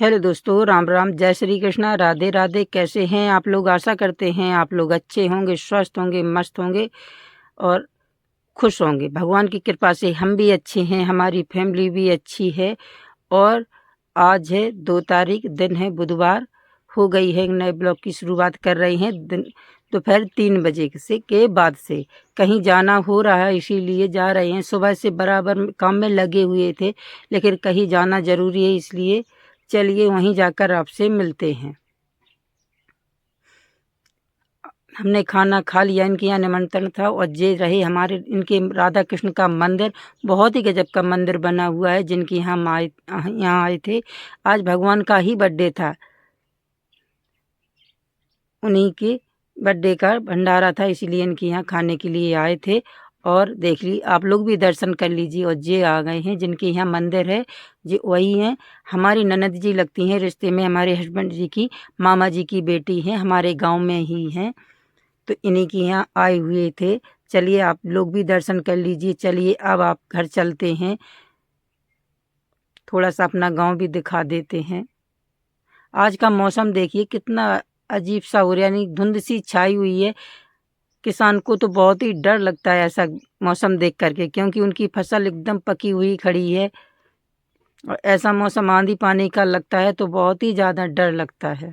Hello दोस्तों, राम राम, जय श्री कृष्णा, राधे राधे। कैसे हैं आप लोग? आशा करते हैं आप लोग अच्छे होंगे, स्वस्थ होंगे, मस्त होंगे और खुश होंगे। भगवान की कृपा से हम भी अच्छे हैं, हमारी फैमिली भी अच्छी है। और आज है 2 तारीख, दिन है बुधवार। हो गई है एक नए ब्लॉग की शुरुआत कर रहे हैं दिन दोपहर 3 बजे से के बाद से। कहीं जाना हो रहा है इसीलिए जा रहे हैं। सुबह से बराबर काम में लगे हुए थे, लेकिन कहीं जाना ज़रूरी है इसलिए चलिए वहीं जाकर आपसे मिलते हैं। हमने खाना खा लिया, इनके यहाँ निमंत्रण था और ये रहे हमारे इनके राधा कृष्ण का मंदिर। बहुत ही गजब का मंदिर बना हुआ है। जिनके यहाँ हम यहाँ आए थे, आज भगवान का ही बर्थडे था। उन्हीं के बर्थडे का भंडारा था, इसीलिए इनके यहाँ खाने के लिए आए थे। और देख ली, आप लोग भी दर्शन कर लीजिए। और ये आ गए हैं जिनके यहाँ मंदिर है, ये वही हैं। हमारी ननद जी लगती हैं रिश्ते में, हमारे हस्बैंड जी की मामा जी की बेटी हैं, हमारे गांव में ही हैं। तो इन्हीं के यहाँ आए हुए थे। चलिए आप लोग भी दर्शन कर लीजिए। चलिए अब आप घर चलते हैं, थोड़ा सा अपना गांव भी दिखा देते हैं। आज का मौसम देखिए कितना अजीब सा हो रहा है, यानी धुंध सी छाई हुई है। किसान को तो बहुत ही डर लगता है ऐसा मौसम देख करके, क्योंकि उनकी फसल एकदम पकी हुई खड़ी है। और ऐसा मौसम आंधी पानी का लगता है तो बहुत ही ज़्यादा डर लगता है।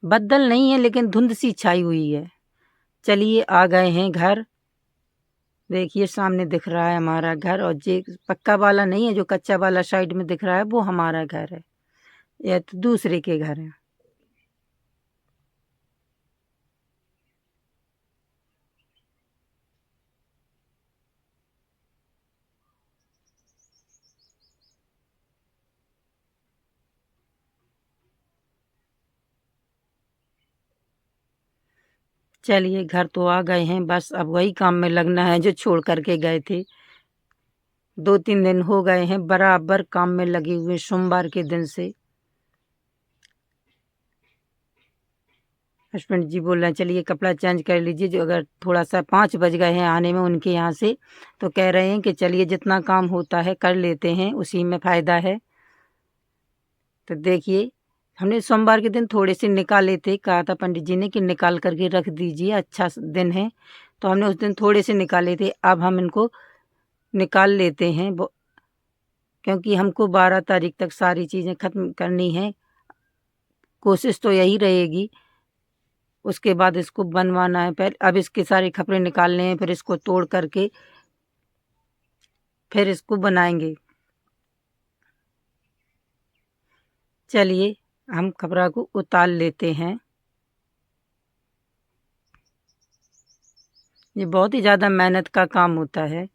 बदल नहीं है लेकिन धुंध सी छाई हुई है। चलिए आ गए हैं घर। देखिए सामने दिख रहा है हमारा घर, और ये पक्का वाला नहीं है, जो कच्चा वाला साइड में दिख रहा है वो हमारा घर है। यह तो दूसरे के घर है। चलिए घर तो आ गए हैं, बस अब वही काम में लगना है जो छोड़ करके गए थे। 2-3 दिन हो गए हैं बराबर काम में लगे हुए, सोमवार के दिन से। हस्बैंड जी बोल रहे हैं चलिए कपड़ा चेंज कर लीजिए, जो अगर थोड़ा सा 5 बज गए हैं आने में उनके यहाँ से, तो कह रहे हैं कि चलिए जितना काम होता है कर लेते हैं, उसी में फ़ायदा है। तो देखिए हमने सोमवार के दिन थोड़े से निकाले थे, कहा था पंडित जी ने कि निकाल करके रख दीजिए, अच्छा दिन है। तो हमने उस दिन थोड़े से निकाले थे, अब हम इनको निकाल लेते हैं क्योंकि हमको 12 तारीख तक सारी चीज़ें ख़त्म करनी है। कोशिश तो यही रहेगी। उसके बाद इसको बनवाना है। पहले अब इसके सारे कपड़े निकालने हैं, फिर इसको तोड़ करके फिर इसको बनाएंगे। चलिए हम कपड़ा को उतार लेते हैं। ये बहुत ही ज़्यादा मेहनत का काम होता है।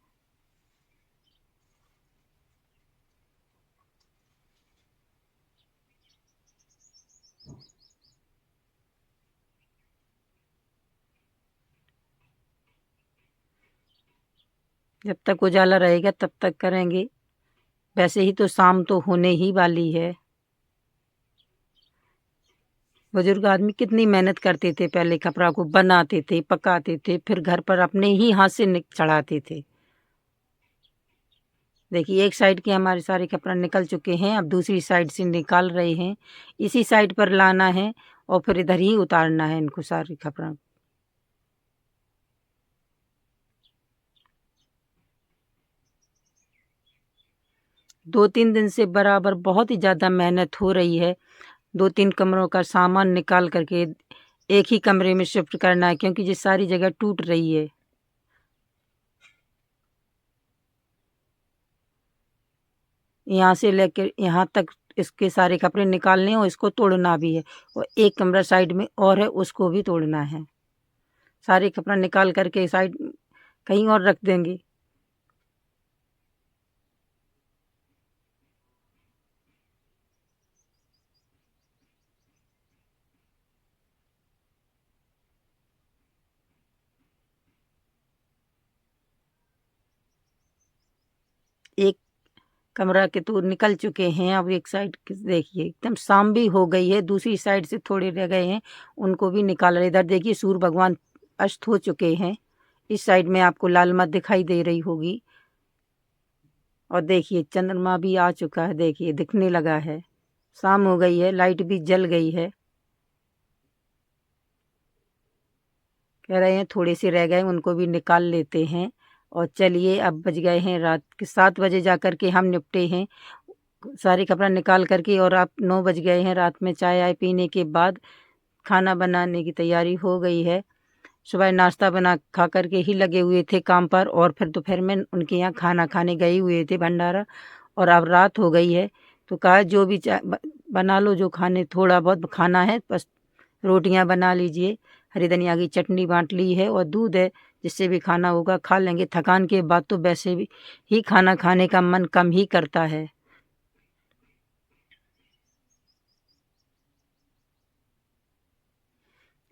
जब तक उजाला रहेगा तब तक करेंगे। वैसे ही तो शाम तो होने ही वाली है। बुजुर्ग आदमी कितनी मेहनत करते थे, पहले कपड़ा को बनाते थे, पकाते थे, फिर घर पर अपने ही हाथ से चढ़ाते थे। देखिए एक साइड के हमारे सारे कपड़ा निकल चुके हैं, अब दूसरी साइड से निकाल रहे हैं। इसी साइड पर लाना है और फिर इधर ही उतारना है इनको सारे कपड़ा। 2-3 दिन से बराबर बहुत ही ज़्यादा मेहनत हो रही है। 2-3 कमरों का सामान निकाल करके एक ही कमरे में शिफ्ट करना है, क्योंकि ये सारी जगह टूट रही है। यहाँ से लेकर यहाँ तक इसके सारे कपड़े निकालने और इसको तोड़ना भी है, और एक कमरा साइड में और है उसको भी तोड़ना है। सारे कपड़ा निकाल करके साइड कहीं और रख देंगे। एक कमरा के तो निकल चुके हैं, अब एक साइड देखिए एकदम शाम भी हो गई है, दूसरी साइड से थोड़े रह गए हैं, उनको भी निकाल रहे। इधर देखिए सूर्य भगवान अस्त हो चुके हैं। इस साइड में आपको लाल मत दिखाई दे रही होगी। और देखिए चंद्रमा भी आ चुका है, देखिए दिखने लगा है, शाम हो गई है, लाइट भी जल गई है। कह रहे हैं थोड़े से रह गए, उनको भी निकाल लेते हैं। और चलिए अब बज गए हैं रात के 7 बजे, जा कर के हम निपटे हैं सारे कपड़ा निकाल करके, और अब 9 बज गए हैं रात में। चाय आय पीने के बाद खाना बनाने की तैयारी हो गई है। सुबह नाश्ता बना खा कर के ही लगे हुए थे काम पर, और फिर दोपहर में उनके यहाँ खाना खाने गए हुए थे भंडारा। और अब रात हो गई है तो कहा जो भी बना लो, जो खाने थोड़ा बहुत खाना है, बस रोटियां बना लीजिए, हरी धनिया की चटनी बांट ली है और दूध है, जिससे भी खाना होगा खा लेंगे। थकान के बाद तो वैसे भी ही खाना खाने का मन कम ही करता है।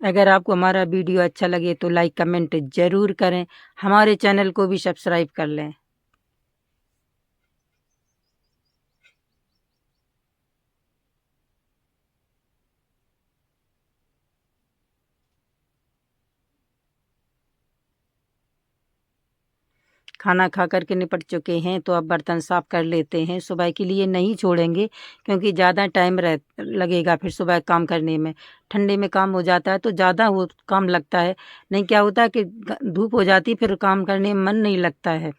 अगर आपको हमारा वीडियो अच्छा लगे तो लाइक कमेंट ज़रूर करें, हमारे चैनल को भी सब्सक्राइब कर लें। खाना खा कर के निपट चुके हैं तो अब बर्तन साफ़ कर लेते हैं। सुबह के लिए नहीं छोड़ेंगे क्योंकि ज़्यादा टाइम लगेगा फिर सुबह काम करने में। ठंडे में काम हो जाता है तो ज़्यादा वो काम लगता है। नहीं क्या होता है कि धूप हो जाती है, फिर काम करने में मन नहीं लगता है।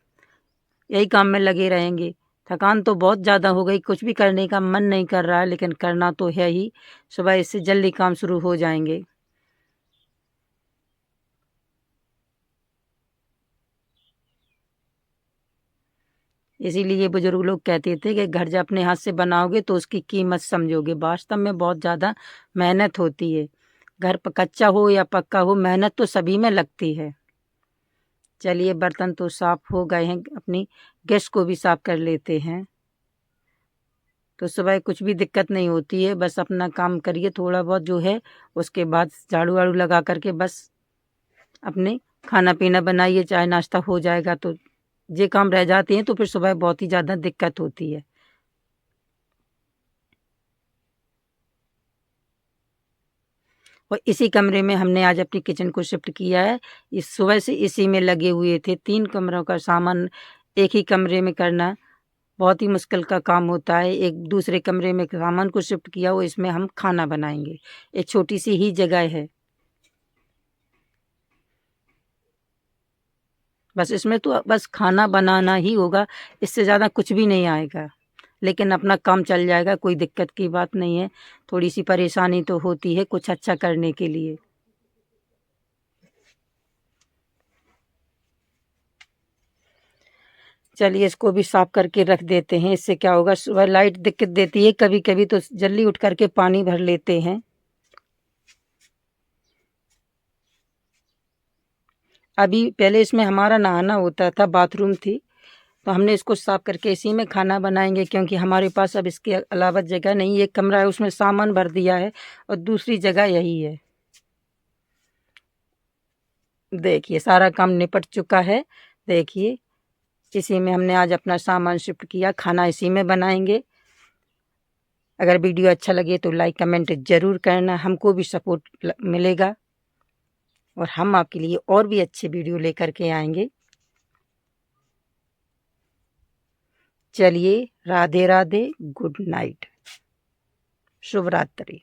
यही काम में लगे रहेंगे। थकान तो बहुत ज़्यादा हो गई, कुछ भी करने का मन नहीं कर रहा है, लेकिन करना तो है ही। सुबह इससे जल्दी काम शुरू हो जाएंगे। इसीलिए बुजुर्ग लोग कहते थे कि घर जब अपने हाथ से बनाओगे तो उसकी कीमत समझोगे। वास्तव में बहुत ज़्यादा मेहनत होती है। घर कच्चा हो या पक्का हो, मेहनत तो सभी में लगती है। चलिए बर्तन तो साफ़ हो गए हैं, अपनी गैस को भी साफ़ कर लेते हैं। तो सुबह कुछ भी दिक्कत नहीं होती है, बस अपना काम करिए थोड़ा बहुत जो है, उसके बाद झाड़ू वाड़ू लगा करके बस अपने खाना पीना बनाइए, चाय नाश्ता हो जाएगा। तो ये काम रह जाते हैं तो फिर सुबह बहुत ही ज़्यादा दिक्कत होती है। और इसी कमरे में हमने आज अपनी किचन को शिफ्ट किया है। इस सुबह से इसी में लगे हुए थे। 3 कमरों का सामान एक ही कमरे में करना बहुत ही मुश्किल का काम होता है। एक दूसरे कमरे में सामान को शिफ्ट किया, वो इसमें हम खाना बनाएँगे। एक छोटी-सी ही जगह है। बस इसमें तो बस खाना बनाना ही होगा, इससे ज़्यादा कुछ भी नहीं आएगा। लेकिन अपना काम चल जाएगा, कोई दिक्कत की बात नहीं है। थोड़ी-सी परेशानी तो होती है कुछ अच्छा करने के लिए। चलिए इसको भी साफ करके रख देते हैं। इससे क्या होगा, सुबह लाइट दिक्कत देती है कभी-कभी, तो जल्दी उठ कर के पानी भर लेते हैं। अभी पहले इसमें हमारा नहाना होता था, बाथरूम थी, तो हमने इसको साफ करके इसी में खाना बनाएँगे क्योंकि हमारे पास अब इसके अलावा जगह नहीं है। एक कमरा है उसमें सामान भर दिया है और दूसरी जगह यही है। देखिए सारा काम निपट चुका है। देखिए इसी में हमने आज अपना सामान शिफ्ट किया, खाना इसी में बनाएँगे। अगर वीडियो अच्छा लगे तो लाइक कमेंट ज़रूर करना, हमको भी सपोर्ट मिलेगा और हम आपके लिए और भी अच्छे वीडियो लेकर के आएँगे। चलिए राधे राधे, गुड नाइट, शुभ रात्रि।